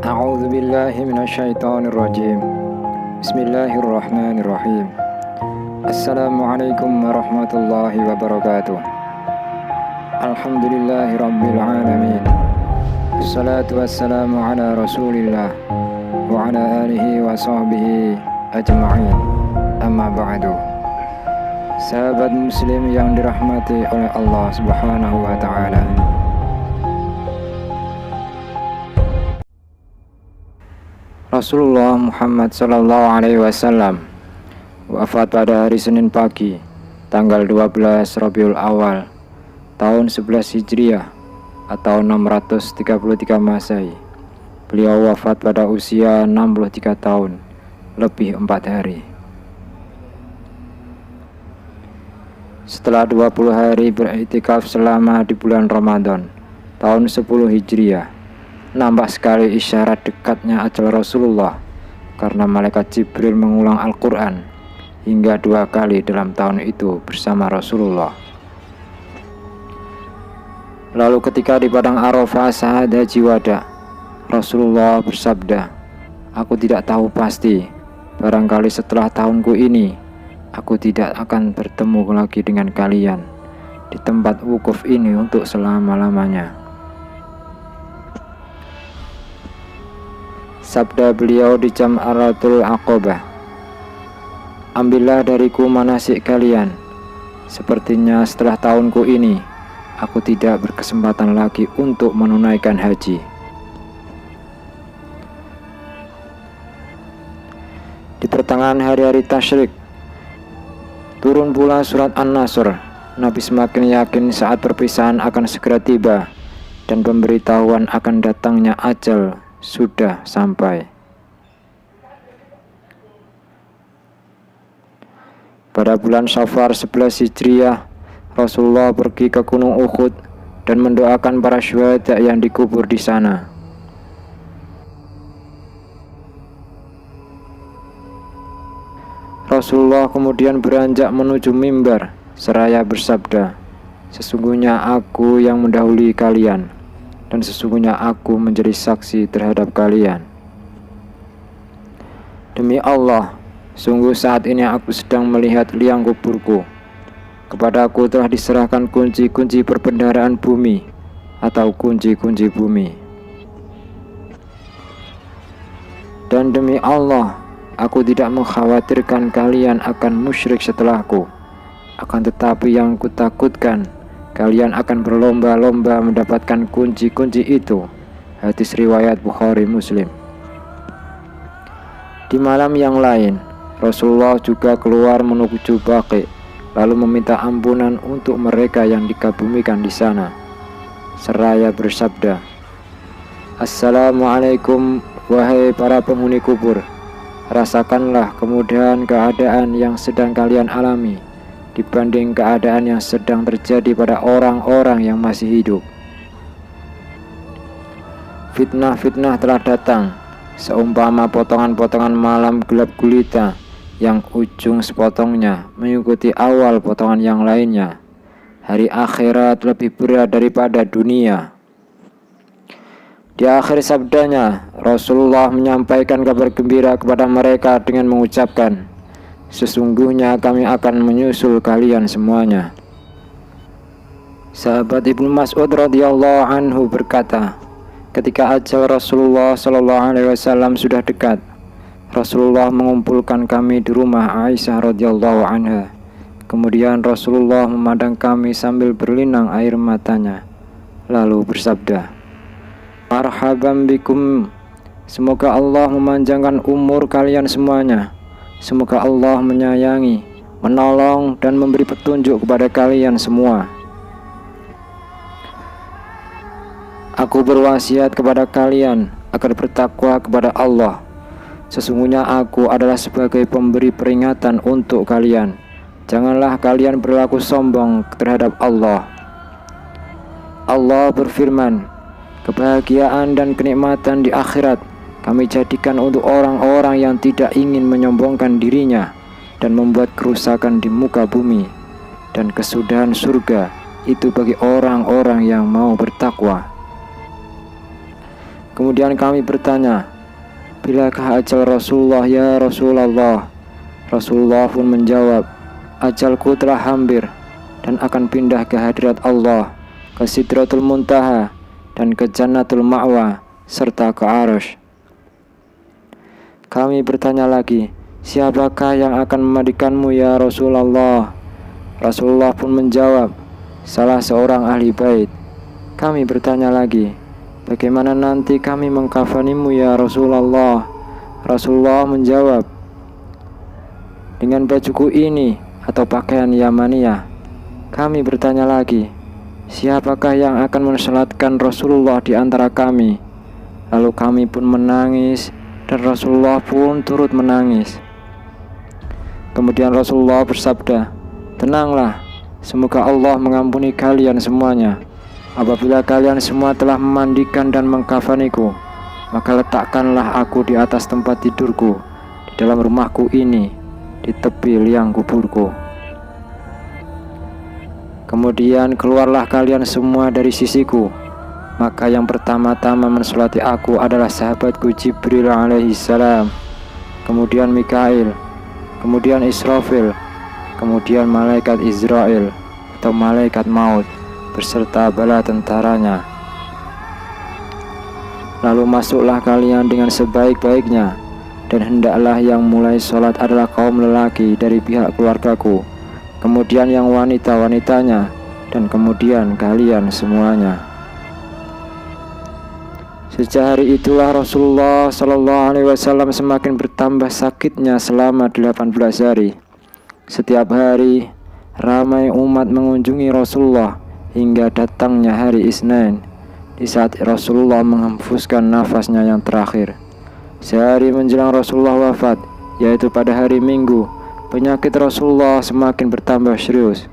A'udzu billahi minasyaitonir rajim. Bismillahirrahmanirrahim. Assalamualaikum warahmatullahi wabarakatuh. Alhamdulillahi rabbil alamin. Wassalatu wassalamu ala Rasulillah wa ala alihi wa sahbihi ajma'in. Amma ba'du. Sahabat muslim yang dirahmati oleh Allah Subhanahu wa taala. Rasulullah Muhammad Sallallahu Alaihi Wasallam wafat pada hari Senin pagi, tanggal 12 Rabiul Awal, tahun 11 Hijriah atau 633 Masehi. Beliau wafat pada usia 63 tahun, lebih 4 hari. Setelah 20 hari beriktikaf selama di bulan Ramadan, tahun 10 Hijriah, nampak sekali isyarat dekatnya ajal Rasulullah karena malaikat Jibril mengulang Al-Quran hingga 2 kali dalam tahun itu bersama Rasulullah. Lalu ketika di padang Arafah saat haji wada, Rasulullah bersabda, "Aku tidak tahu pasti, barangkali setelah tahunku ini aku tidak akan bertemu lagi dengan kalian di tempat wukuf ini untuk selama-lamanya." Sabda beliau di Jam'aratul Aqobah, "Ambillah dariku manasik kalian. Sepertinya setelah tahunku ini, aku tidak berkesempatan lagi untuk menunaikan haji." Di pertengahan hari-hari tasyrik, turun pula surat An-Nasr. Nabi semakin yakin saat perpisahan akan segera tiba dan pemberitahuan akan datangnya ajal sudah sampai. Pada bulan Safar 11 Hijriah, Rasulullah pergi ke Gunung Uhud dan mendoakan para syuhada yang dikubur di sana. Rasulullah kemudian beranjak menuju mimbar seraya bersabda, "Sesungguhnya aku yang mendahului kalian, dan sesungguhnya aku menjadi saksi terhadap kalian. Demi Allah, sungguh saat ini aku sedang melihat liang kuburku. Kepadaku telah diserahkan kunci-kunci perbendaharaan bumi atau kunci-kunci bumi. Dan demi Allah, aku tidak mengkhawatirkan kalian akan musyrik setelahku. Akan tetapi yang kutakutkan, kalian akan berlomba-lomba mendapatkan kunci-kunci itu." Hadis riwayat Bukhari Muslim. Di malam yang lain, Rasulullah juga keluar menuju Baqi, lalu meminta ampunan untuk mereka yang dikabumikan di sana, seraya bersabda, "Assalamualaikum wahai para penghuni kubur, rasakanlah kemudahan keadaan yang sedang kalian alami dibanding keadaan yang sedang terjadi pada orang-orang yang masih hidup. Fitnah-fitnah telah datang, seumpama potongan-potongan malam gelap gulita yang ujung sepotongnya mengikuti awal potongan yang lainnya. Hari akhirat lebih berat daripada dunia." Di akhir sabdanya, Rasulullah menyampaikan kabar gembira kepada mereka dengan mengucapkan, "Sesungguhnya kami akan menyusul kalian semuanya." Sahabat Ibnu Mas'ud radhiyallahu anhu berkata, ketika ajal Rasulullah sallallahu alaihi wasallam sudah dekat, Rasulullah mengumpulkan kami di rumah Aisyah radhiyallahu anha. Kemudian Rasulullah memandang kami sambil berlinang air matanya, lalu bersabda, "Marhaban bikum, semoga Allah memanjangkan umur kalian semuanya. Semoga Allah menyayangi, menolong, dan memberi petunjuk kepada kalian semua. Aku berwasiat kepada kalian agar bertakwa kepada Allah. Sesungguhnya aku adalah sebagai pemberi peringatan untuk kalian. Janganlah kalian berlaku sombong terhadap Allah. Allah berfirman, kebahagiaan dan kenikmatan di akhirat kami jadikan untuk orang-orang yang tidak ingin menyombongkan dirinya dan membuat kerusakan di muka bumi. Dan kesudahan surga itu bagi orang-orang yang mau bertakwa." Kemudian kami bertanya, bilakah ajal Rasulullah ya Rasulullah? Rasulullah pun menjawab, ajalku telah hampir dan akan pindah ke hadirat Allah, ke Sidratul Muntaha dan ke Jannatul Ma'wa serta ke Arsy. Kami bertanya lagi, siapakah yang akan memandikanmu ya Rasulullah? Rasulullah pun menjawab, salah seorang ahli bait. Kami bertanya lagi, bagaimana nanti kami mengkafanimu ya Rasulullah? Rasulullah menjawab, dengan bajuku ini atau pakaian Yamaniyah. Kami bertanya lagi, siapakah yang akan mensalatkan Rasulullah di antara kami? Lalu kami pun menangis dan Rasulullah pun turut menangis. Kemudian Rasulullah bersabda, tenanglah, semoga Allah mengampuni kalian semuanya. Apabila kalian semua telah memandikan dan mengkafaniku, maka letakkanlah aku di atas tempat tidurku di dalam rumahku ini, di tepi liang kuburku. Kemudian keluarlah kalian semua dari sisiku. Maka yang pertama-tama mensolati aku adalah sahabatku Jibril alaihissalam, kemudian Mikail, kemudian Israfil, kemudian malaikat Israel atau malaikat maut beserta bala tentaranya. Lalu masuklah kalian dengan sebaik-baiknya, dan hendaklah yang mulai sholat adalah kaum lelaki dari pihak keluargaku, kemudian yang wanita-wanitanya, dan kemudian kalian semuanya. Sejak hari itulah Rasulullah SAW semakin bertambah sakitnya selama 18 hari. Setiap hari ramai umat mengunjungi Rasulullah hingga datangnya hari Isnin, di saat Rasulullah menghembuskan nafasnya yang terakhir. Sehari menjelang Rasulullah wafat, yaitu pada hari Minggu, penyakit Rasulullah semakin bertambah serius.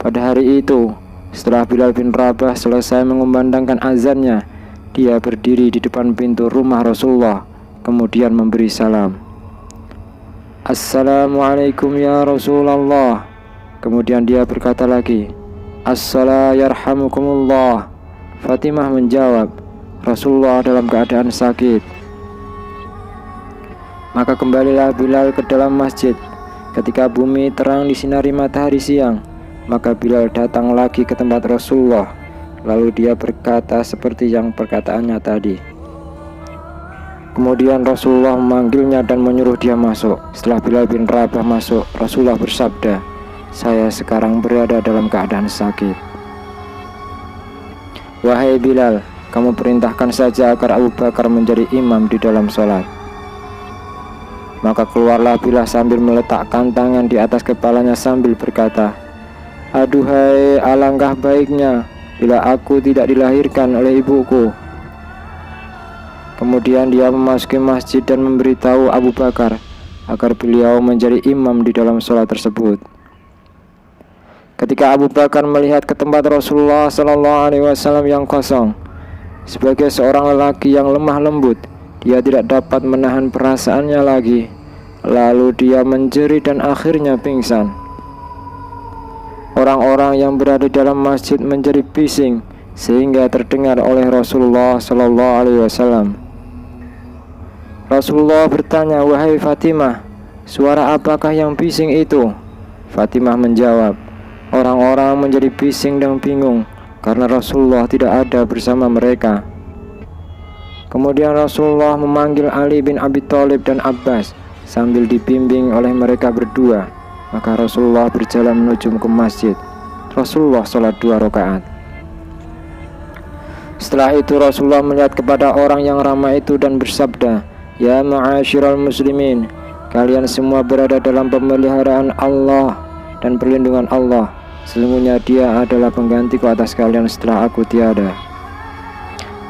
Pada hari itu, setelah Bilal bin Rabah selesai mengumandangkan azannya, dia berdiri di depan pintu rumah Rasulullah, kemudian memberi salam. Assalamualaikum ya Rasulullah. Kemudian dia berkata lagi, Assalamualaikum yarhamukumullah. Fatimah menjawab, Rasulullah dalam keadaan sakit. Maka kembalilah Bilal ke dalam masjid. Ketika bumi terang disinari matahari siang, maka Bilal datang lagi ke tempat Rasulullah. Lalu dia berkata seperti yang perkataannya tadi. Kemudian Rasulullah memanggilnya dan menyuruh dia masuk. Setelah Bilal bin Rabah masuk, Rasulullah bersabda, saya sekarang berada dalam keadaan sakit. Wahai Bilal, kamu perintahkan saja agar Abu Bakar menjadi imam di dalam sholat. Maka keluarlah Bilal sambil meletakkan tangan di atas kepalanya sambil berkata, aduhai, alangkah baiknya bila aku tidak dilahirkan oleh ibuku. Kemudian dia memasuki masjid dan memberitahu Abu Bakar agar beliau menjadi imam di dalam sholat tersebut. Ketika Abu Bakar melihat ke tempat Rasulullah SAW yang kosong, sebagai seorang lelaki yang lemah lembut, dia tidak dapat menahan perasaannya lagi. Lalu dia menjerit dan akhirnya pingsan. Orang-orang yang berada di dalam masjid menjadi bising sehingga terdengar oleh Rasulullah SAW. Rasulullah bertanya, wahai Fatimah, suara apakah yang bising itu? Fatimah menjawab, orang-orang menjadi bising dan bingung karena Rasulullah tidak ada bersama mereka. Kemudian Rasulullah memanggil Ali bin Abi Thalib dan Abbas sambil dibimbing oleh mereka berdua. Maka Rasulullah berjalan menuju ke masjid. Rasulullah sholat 2 rakaat. Setelah itu Rasulullah melihat kepada orang yang ramai itu dan bersabda, ya ma'asyiral muslimin, kalian semua berada dalam pemeliharaan Allah dan perlindungan Allah. Sesungguhnya dia adalah penggantiku atas kalian setelah aku tiada.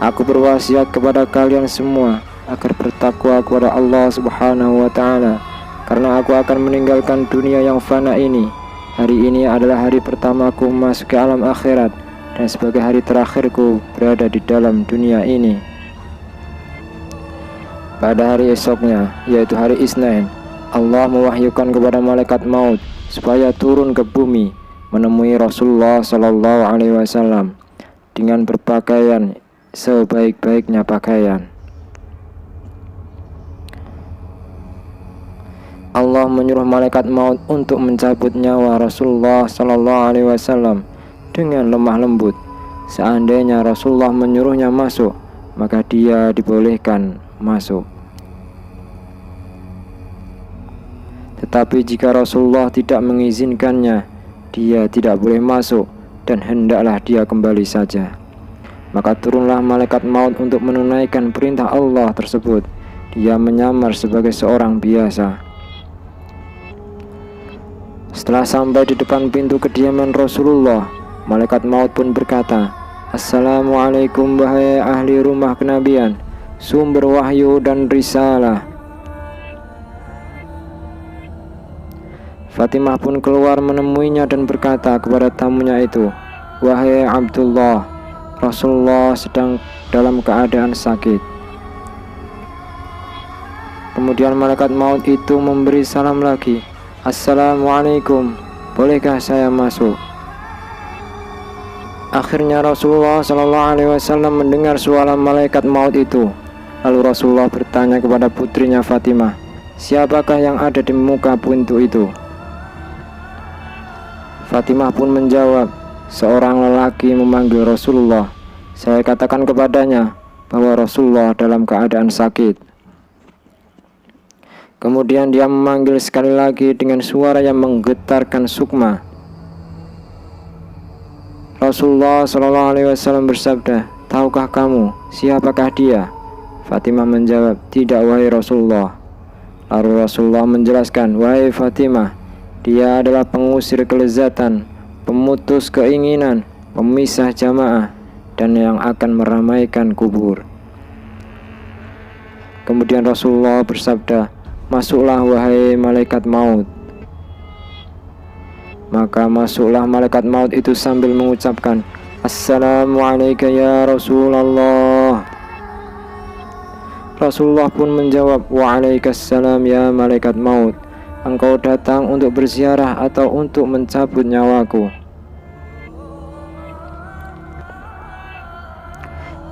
Aku berwasiat kepada kalian semua agar bertakwa kepada Allah Subhanahu wa ta'ala, karena aku akan meninggalkan dunia yang fana ini. Hari ini adalah hari pertamaku masuk ke alam akhirat, dan sebagai hari terakhirku berada di dalam dunia ini. Pada hari esoknya, yaitu hari Isnin, Allah mewahyukan kepada malaikat maut supaya turun ke bumi menemui Rasulullah SAW dengan berpakaian sebaik-baiknya pakaian. Allah menyuruh malaikat maut untuk mencabut nyawa Rasulullah Sallallahu Alaihi Wasallam dengan lemah lembut. Seandainya Rasulullah menyuruhnya masuk, maka dia dibolehkan masuk. Tetapi jika Rasulullah tidak mengizinkannya, dia tidak boleh masuk dan hendaklah dia kembali saja. Maka turunlah malaikat maut untuk menunaikan perintah Allah tersebut. Dia menyamar sebagai seorang biasa. Setelah sampai di depan pintu kediaman Rasulullah, malaikat maut pun berkata, "Assalamualaikum wahai ahli rumah kenabian, sumber wahyu dan risalah." Fatimah pun keluar menemuinya dan berkata kepada tamunya itu, "Wahai Abdullah, Rasulullah sedang dalam keadaan sakit." Kemudian malaikat maut itu memberi salam lagi, "Assalamualaikum, bolehkah saya masuk?" Akhirnya Rasulullah Sallallahu Alaihi Wasallam mendengar suara malaikat maut itu. Lalu Rasulullah bertanya kepada putrinya Fatimah, "Siapakah yang ada di muka pintu itu?" Fatimah pun menjawab, "Seorang lelaki memanggil Rasulullah. Saya katakan kepadanya bahwa Rasulullah dalam keadaan sakit." Kemudian dia memanggil sekali lagi dengan suara yang menggetarkan sukma. Rasulullah Shallallahu Alaihi Wasallam bersabda, "Tahukah kamu siapakah dia?" Fatimah menjawab, "Tidak wahai Rasulullah." Lalu Rasulullah menjelaskan, "Wahai Fatimah, dia adalah pengusir kelezatan, pemutus keinginan, pemisah jamaah, dan yang akan meramaikan kubur." Kemudian Rasulullah bersabda, "Masuklah wahai malaikat maut." Maka masuklah malaikat maut itu sambil mengucapkan, "Assalamualaikum ya Rasulullah." Rasulullah pun menjawab, "Waalaikumsalam ya malaikat maut. Engkau datang untuk berziarah atau untuk mencabut nyawaku?"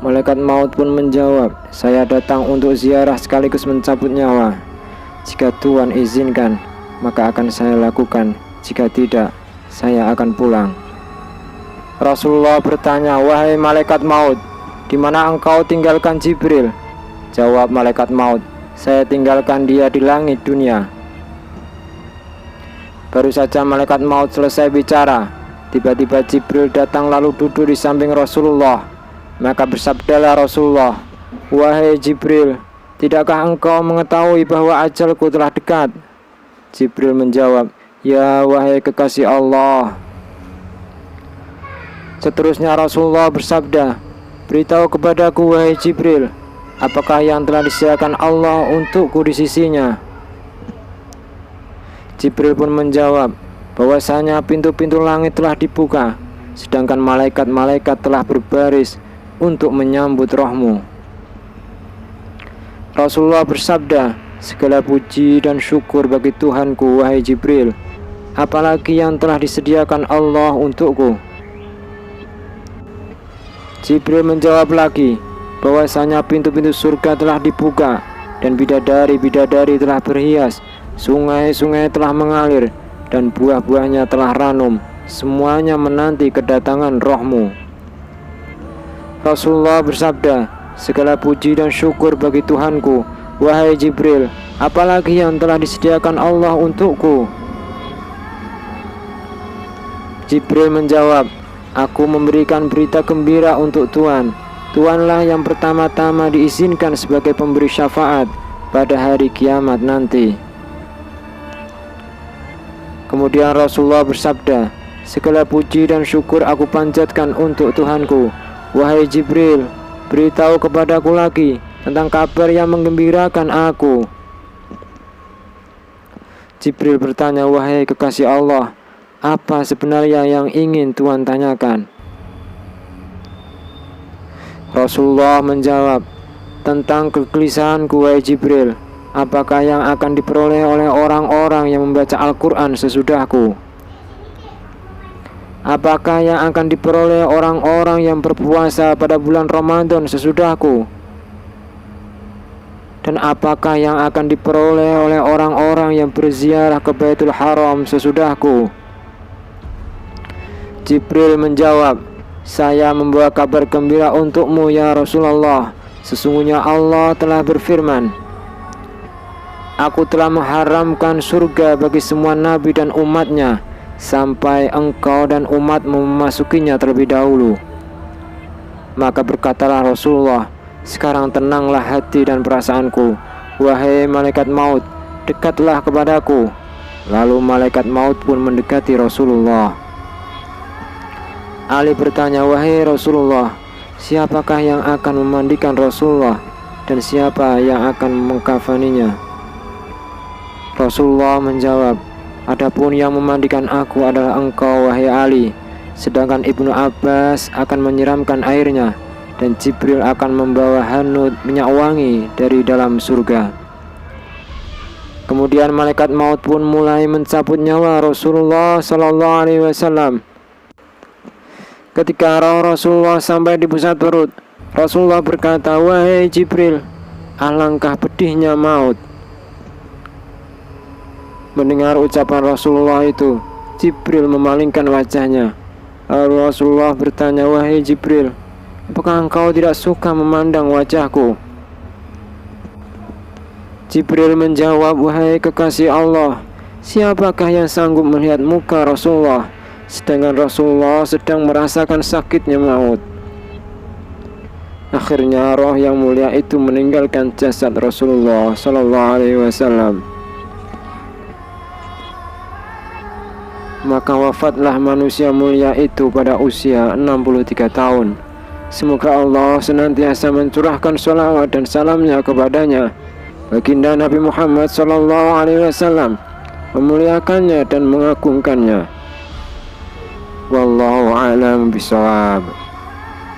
Malaikat maut pun menjawab, "Saya datang untuk ziarah sekaligus mencabut nyawa. Jika Tuhan izinkan, maka akan saya lakukan. Jika tidak, saya akan pulang." Rasulullah bertanya, "Wahai malaikat maut, di mana engkau tinggalkan Jibril?" Jawab malaikat maut, "Saya tinggalkan dia di langit dunia." Baru saja malaikat maut selesai bicara, tiba-tiba Jibril datang lalu duduk di samping Rasulullah. Maka bersabdalah Rasulullah, "Wahai Jibril, tidakkah engkau mengetahui bahwa ajalku telah dekat?" Jibril menjawab, "Ya wahai kekasih Allah." Seterusnya Rasulullah bersabda, "Beritahu kepadaku wahai Jibril, apakah yang telah disediakan Allah untukku di sisinya?" Jibril pun menjawab, "Bahwasanya pintu-pintu langit telah dibuka, sedangkan malaikat-malaikat telah berbaris untuk menyambut rohmu." Rasulullah bersabda, "Segala puji dan syukur bagi Tuhanku wahai Jibril. Apalagi yang telah disediakan Allah untukku?" Jibril menjawab lagi, bahwasanya pintu-pintu surga telah dibuka dan bidadari-bidadari telah berhias, sungai-sungai telah mengalir dan buah-buahnya telah ranum, semuanya menanti kedatangan rohmu. Rasulullah bersabda, "Segala puji dan syukur bagi Tuhanku wahai Jibril, apalagi yang telah disediakan Allah untukku?" Jibril menjawab, "Aku memberikan berita gembira untuk Tuhan. Tuhanlah yang pertama-tama diizinkan sebagai pemberi syafaat pada hari kiamat nanti." Kemudian Rasulullah bersabda, "Segala puji dan syukur aku panjatkan untuk Tuhanku. Wahai Jibril, beritahu kepadaku lagi tentang kabar yang menggembirakan aku." Jibril bertanya, "Wahai kekasih Allah, apa sebenarnya yang ingin Tuhan tanyakan?" Rasulullah menjawab, "Tentang kegelisahanku wahai Jibril, apakah yang akan diperoleh oleh orang-orang yang membaca Al-Quran sesudahku?" Apakah yang akan diperoleh orang-orang yang berpuasa pada bulan Ramadan sesudahku? Dan apakah yang akan diperoleh oleh orang-orang yang berziarah ke Baitul Haram sesudahku? Jibril menjawab, saya membawa kabar gembira untukmu ya Rasulullah. Sesungguhnya Allah telah berfirman, aku telah mengharamkan surga bagi semua nabi dan umatnya, sampai engkau dan umatmu memasukinya terlebih dahulu. Maka berkatalah Rasulullah, sekarang tenanglah hati dan perasaanku, wahai malaikat maut, dekatlah kepadaku. Lalu malaikat maut pun mendekati Rasulullah. Ali bertanya, wahai Rasulullah, siapakah yang akan memandikan Rasulullah dan siapa yang akan mengkafaninya? Rasulullah menjawab, adapun yang memandikan aku adalah engkau wahai Ali, sedangkan Ibnu Abbas akan menyiramkan airnya, dan Jibril akan membawa hanud minyak wangi dari dalam surga. Kemudian malaikat maut pun mulai mencabut nyawa Rasulullah sallallahu alaihi wasallam. Ketika roh Rasulullah sampai di pusat perut, Rasulullah berkata, wahai Jibril, alangkah pedihnya maut. Mendengar ucapan Rasulullah itu, Jibril memalingkan wajahnya. Lalu Rasulullah bertanya, wahai Jibril, apakah engkau tidak suka memandang wajahku? Jibril menjawab, wahai kekasih Allah, siapakah yang sanggup melihat muka Rasulullah, sedangkan Rasulullah sedang merasakan sakitnya maut? Akhirnya roh yang mulia itu meninggalkan jasad Rasulullah sallallahu alaihi wasallam. Maka wafatlah manusia mulia itu pada usia 63 tahun. Semoga Allah senantiasa mencurahkan sholawat dan salamnya kepadanya, baginda Nabi Muhammad sallallahu alaihi wasallam, memuliakannya dan mengagungkannya. Wallahu a'lam bishawab.